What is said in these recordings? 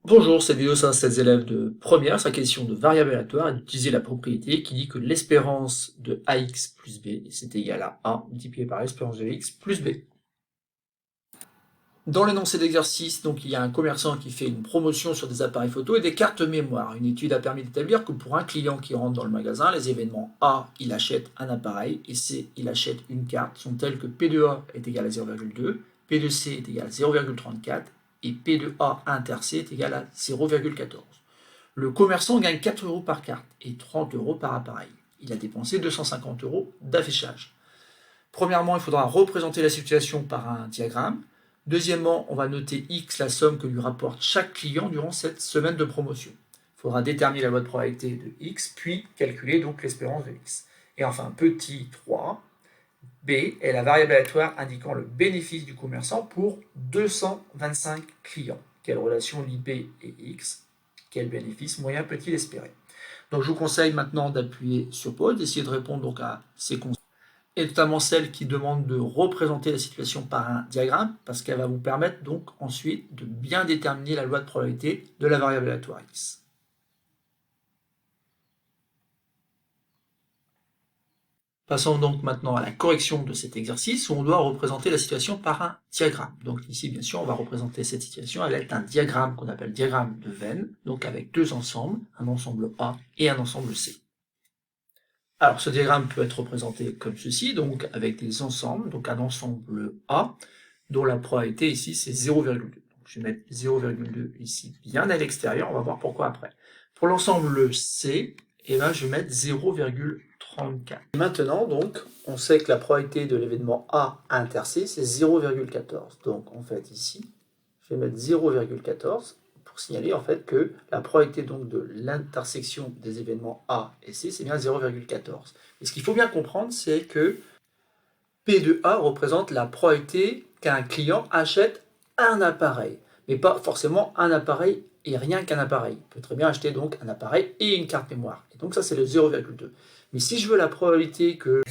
Bonjour, cette vidéo s'adresse aux élèves de première, sa question de variable aléatoire et d'utiliser la propriété qui dit que l'espérance de ax plus b, c'est égal à a multiplié par l'espérance de x plus b. Dans l'énoncé d'exercice, donc, il y a un commerçant qui fait une promotion sur des appareils photo et des cartes mémoire. Une étude a permis d'établir que pour un client qui rentre dans le magasin, les événements A, il achète un appareil, et C, il achète une carte, sont tels que P de A est égal à 0,2, P de C est égal à 0,34 et P de A inter C est égal à 0,14. Le commerçant gagne 4 euros par carte et 30 euros par appareil. Il a dépensé 250 euros d'affichage. Premièrement, il faudra représenter la situation par un diagramme. Deuxièmement, on va noter X, la somme que lui rapporte chaque client durant cette semaine de promotion. Il faudra déterminer la loi de probabilité de X, puis calculer donc l'espérance de X. Et enfin, petit 3, B est la variable aléatoire indiquant le bénéfice du commerçant pour 225 clients. Quelle relation lie B et X? Quel bénéfice moyen peut-il espérer? Donc je vous conseille maintenant d'appuyer sur pause, d'essayer de répondre donc à ces concepts, et notamment celle qui demande de représenter la situation par un diagramme, parce qu'elle va vous permettre donc ensuite de bien déterminer la loi de probabilité de la variable aléatoire X. Passons donc maintenant à la correction de cet exercice où on doit représenter la situation par un diagramme. Donc ici, bien sûr, on va représenter cette situation avec un diagramme qu'on appelle diagramme de Venn, donc avec deux ensembles, un ensemble A et un ensemble C. Alors ce diagramme peut être représenté comme ceci, donc avec des ensembles, donc un ensemble A, dont la probabilité ici c'est 0,2. Donc je vais mettre 0,2 ici bien à l'extérieur, on va voir pourquoi après. Pour l'ensemble C, eh ben, je vais mettre 0,34. Maintenant, donc, on sait que la probabilité de l'événement A inter C, c'est 0,14. Donc, en fait, ici, je vais mettre 0,14 pour signaler, en fait, que la probabilité donc, de l'intersection des événements A et C, c'est bien 0,14. Et ce qu'il faut bien comprendre, c'est que P de A représente la probabilité qu'un client achète un appareil, mais pas forcément un appareil et rien qu'un appareil. Il peut très bien acheter donc un appareil et une carte mémoire. Et donc ça, c'est le 0,2. Mais si je veux la probabilité que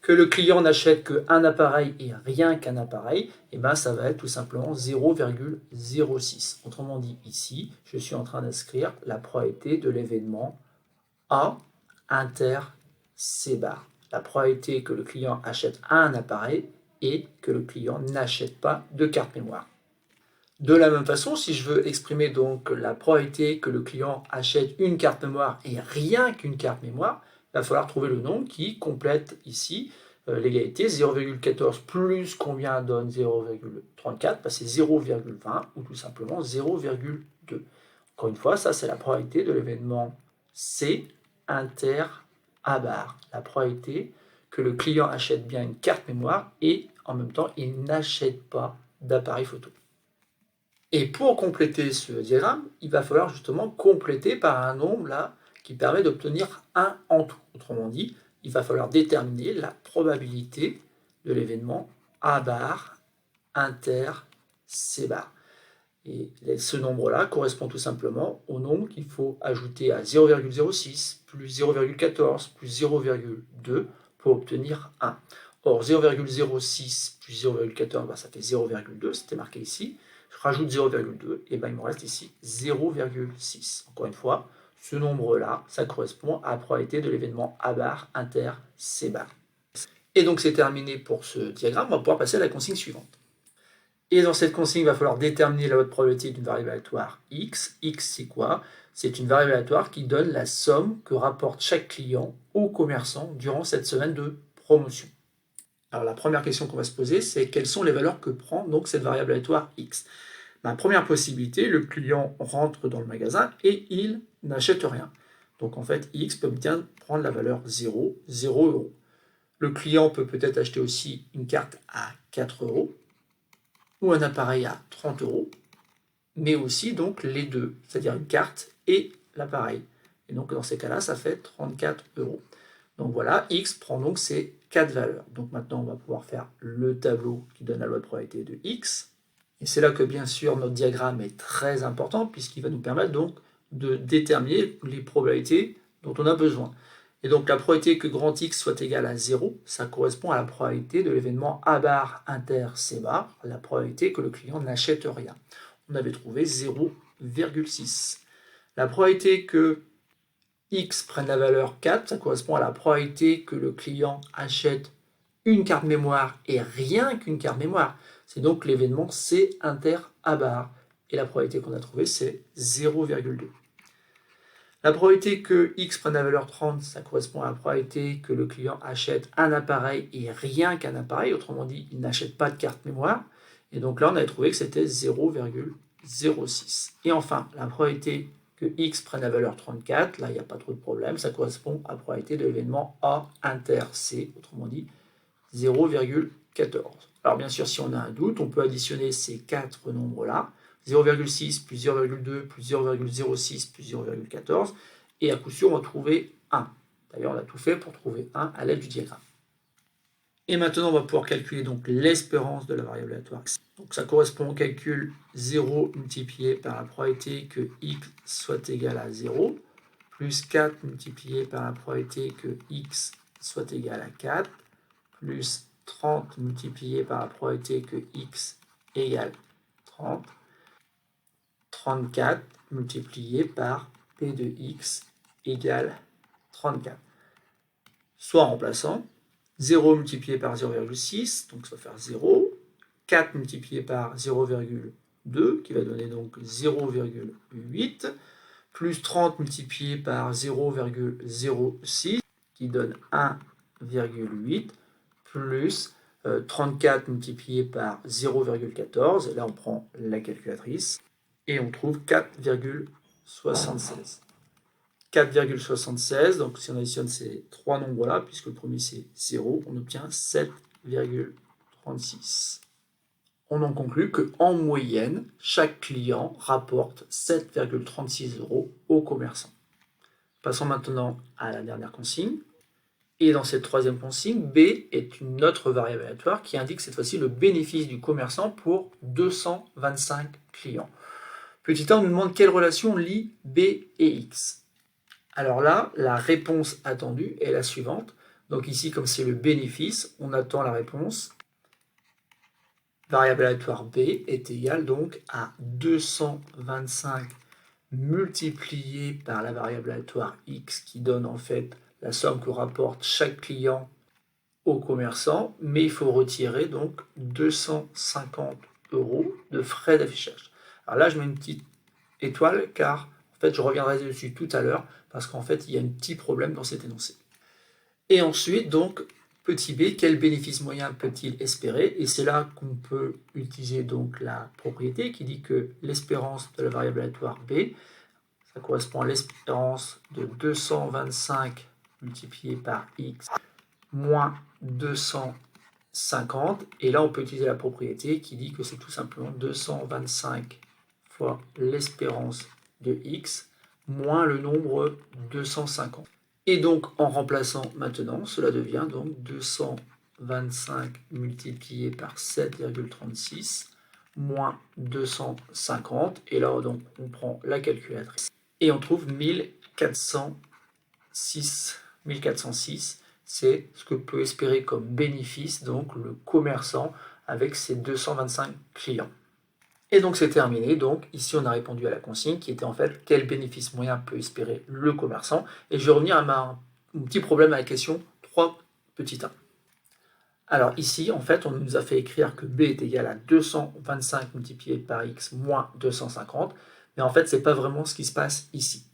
le client n'achète qu'un appareil et rien qu'un appareil, et ben ça va être tout simplement 0,06. Autrement dit, ici, je suis en train d'inscrire la probabilité de l'événement A inter C bar. La probabilité que le client achète un appareil et que le client n'achète pas de carte mémoire. De la même façon, si je veux exprimer donc la probabilité que le client achète une carte mémoire et rien qu'une carte mémoire, il va falloir trouver le nombre qui complète ici l'égalité. 0,14 plus combien donne 0,34? C'est 0,20 ou tout simplement 0,2. Encore une fois, ça c'est la probabilité de l'événement C inter A bar. La probabilité que le client achète bien une carte mémoire et en même temps il n'achète pas d'appareil photo. Et pour compléter ce diagramme, il va falloir justement compléter par un nombre là qui permet d'obtenir 1 en tout. Autrement dit, il va falloir déterminer la probabilité de l'événement A bar inter C bar. Et ce nombre-là correspond tout simplement au nombre qu'il faut ajouter à 0,06 plus 0,14 plus 0,2 pour obtenir 1. Or, 0,06 plus 0,14, ça fait 0,2, c'était marqué ici. Je rajoute 0,2, et ben il me reste ici 0,6. Encore une fois, ce nombre-là, ça correspond à la probabilité de l'événement A bar inter C bar. Et donc c'est terminé pour ce diagramme, on va pouvoir passer à la consigne suivante. Et dans cette consigne, il va falloir déterminer la haute probabilité d'une variable aléatoire x. X, c'est quoi? C'est une variable aléatoire qui donne la somme que rapporte chaque client au commerçant durant cette semaine de promotion. Alors la première question qu'on va se poser, c'est quelles sont les valeurs que prend donc cette variable aléatoire x? Ma première possibilité, le client rentre dans le magasin et il n'achète rien. Donc en fait, x peut bien prendre la valeur 0, 0 euros. Le client peut peut-être acheter aussi une carte à 4 euros ou un appareil à 30 euros, mais aussi donc les deux, c'est-à-dire une carte et l'appareil. Et donc dans ces cas-là, ça fait 34 euros. Donc voilà, x prend donc ces 4 valeurs. Donc maintenant, on va pouvoir faire le tableau qui donne la loi de probabilité de x. Et c'est là que bien sûr notre diagramme est très important puisqu'il va nous permettre donc de déterminer les probabilités dont on a besoin. Et donc la probabilité que grand X soit égal à 0, ça correspond à la probabilité de l'événement A bar inter C bar, la probabilité que le client n'achète rien. On avait trouvé 0,06. 0,6. La probabilité que X prenne la valeur 4, ça correspond à la probabilité que le client achète une carte mémoire et rien qu'une carte mémoire. C'est donc l'événement C inter à barre. Et la probabilité qu'on a trouvée, c'est 0,2. La probabilité que X prenne la valeur 30, ça correspond à la probabilité que le client achète un appareil et rien qu'un appareil. Autrement dit, il n'achète pas de carte mémoire. Et donc là, on avait trouvé que c'était 0,06. Et enfin, la probabilité que X prenne la valeur 34, là, il n'y a pas trop de problème. Ça correspond à la probabilité de l'événement A inter C. Autrement dit, 0,14. Alors bien sûr, si on a un doute, on peut additionner ces quatre nombres-là, 0,6 plus 0,2 plus 0,06 plus 0,14, et à coup sûr, on va trouver 1. D'ailleurs, on a tout fait pour trouver 1 à l'aide du diagramme. Et maintenant, on va pouvoir calculer donc l'espérance de la variable aléatoire. Donc ça correspond au calcul 0 multiplié par la probabilité que x soit égal à 0, plus 4 multiplié par la probabilité que x soit égal à 4, plus 30 multiplié par la probabilité que x égale 30, 34 multiplié par p de x égale 34. Soit en remplaçant, 0 multiplié par 0,6, donc ça va faire 0, 4 multiplié par 0,2, qui va donner donc 0,8, plus 30 multiplié par 0,06, qui donne 1,8, plus 34 multiplié par 0,14, et là on prend la calculatrice, et on trouve 4,76. 4,76, donc si on additionne ces trois nombres-là, puisque le premier c'est 0, on obtient 7,36. On en conclut qu'en moyenne, chaque client rapporte 7,36 € au commerçant. Passons maintenant à la dernière consigne. Et dans cette troisième consigne, B est une autre variable aléatoire qui indique cette fois-ci le bénéfice du commerçant pour 225 clients. Petit 1, on nous demande quelle relation lie B et X. Alors là, la réponse attendue est la suivante. Donc ici, comme c'est le bénéfice, on attend la réponse. Variable aléatoire B est égale donc à 225 multiplié par la variable aléatoire X qui donne en fait la somme que rapporte chaque client au commerçant, mais il faut retirer donc 250 € de frais d'affichage. Alors là, je mets une petite étoile car en fait, je reviendrai dessus tout à l'heure parce qu'en fait, il y a un petit problème dans cet énoncé. Et ensuite, donc, petit b, quel bénéfice moyen peut-il espérer? Et c'est là qu'on peut utiliser donc la propriété qui dit que l'espérance de la variable aléatoire b, ça correspond à l'espérance de 225 multiplié par x moins 250. Et là, on peut utiliser la propriété qui dit que c'est tout simplement 225 fois l'espérance de x moins le nombre 250. Et donc, en remplaçant maintenant, cela devient donc 225 multiplié par 7,36 moins 250. Et là, donc, on prend la calculatrice et on trouve 1406. 1406, c'est ce que peut espérer comme bénéfice donc le commerçant avec ses 225 clients. Et donc c'est terminé, donc ici on a répondu à la consigne qui était en fait quel bénéfice moyen peut espérer le commerçant. Et je vais revenir à mon petit problème à la question 3 petit 1. Alors ici en fait on nous a fait écrire que b est égal à 225 multiplié par x moins 250, mais en fait c'est pas vraiment ce qui se passe ici.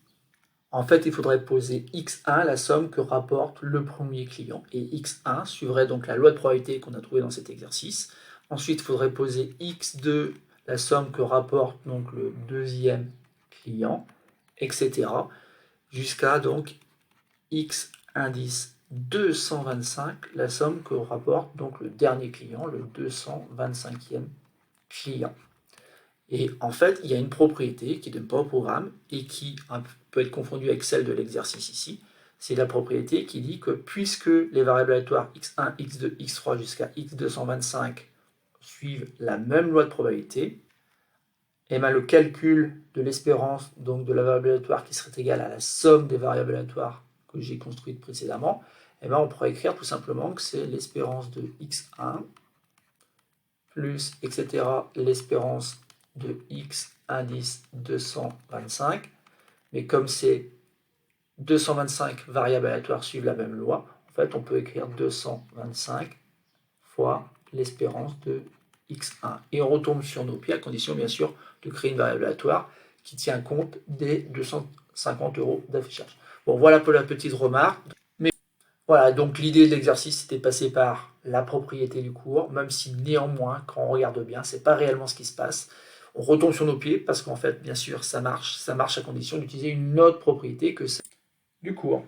En fait il faudrait poser x1, la somme que rapporte le premier client, et x1 suivrait donc la loi de probabilité qu'on a trouvée dans cet exercice. Ensuite il faudrait poser x2, la somme que rapporte donc le deuxième client, etc. jusqu'à donc x indice 225, la somme que rapporte donc le dernier client, le 225e client. Et en fait, il y a une propriété qui ne donne pas au programme et qui peut être confondue avec celle de l'exercice ici. C'est la propriété qui dit que puisque les variables aléatoires x1, x2, x3 jusqu'à x225 suivent la même loi de probabilité, et bien le calcul de l'espérance donc de la variable aléatoire qui serait égale à la somme des variables aléatoires que j'ai construites précédemment, et bien on pourrait écrire tout simplement que c'est l'espérance de x1 plus etc. l'espérance de indice 225. Mais comme c'est 225 variables aléatoires suivent la même loi, en fait, on peut écrire 225 fois l'espérance de x1. Et on retombe sur nos pieds, à condition, bien sûr, de créer une variable aléatoire qui tient compte des 250 € d'affichage. Bon, voilà pour la petite remarque. Mais voilà, donc l'idée de l'exercice, c'était de passer par la propriété du cours, même si néanmoins, quand on regarde bien, c'est pas réellement ce qui se passe. On retombe sur nos pieds, parce qu'en fait, bien sûr, ça marche à condition d'utiliser une autre propriété que celle du cours.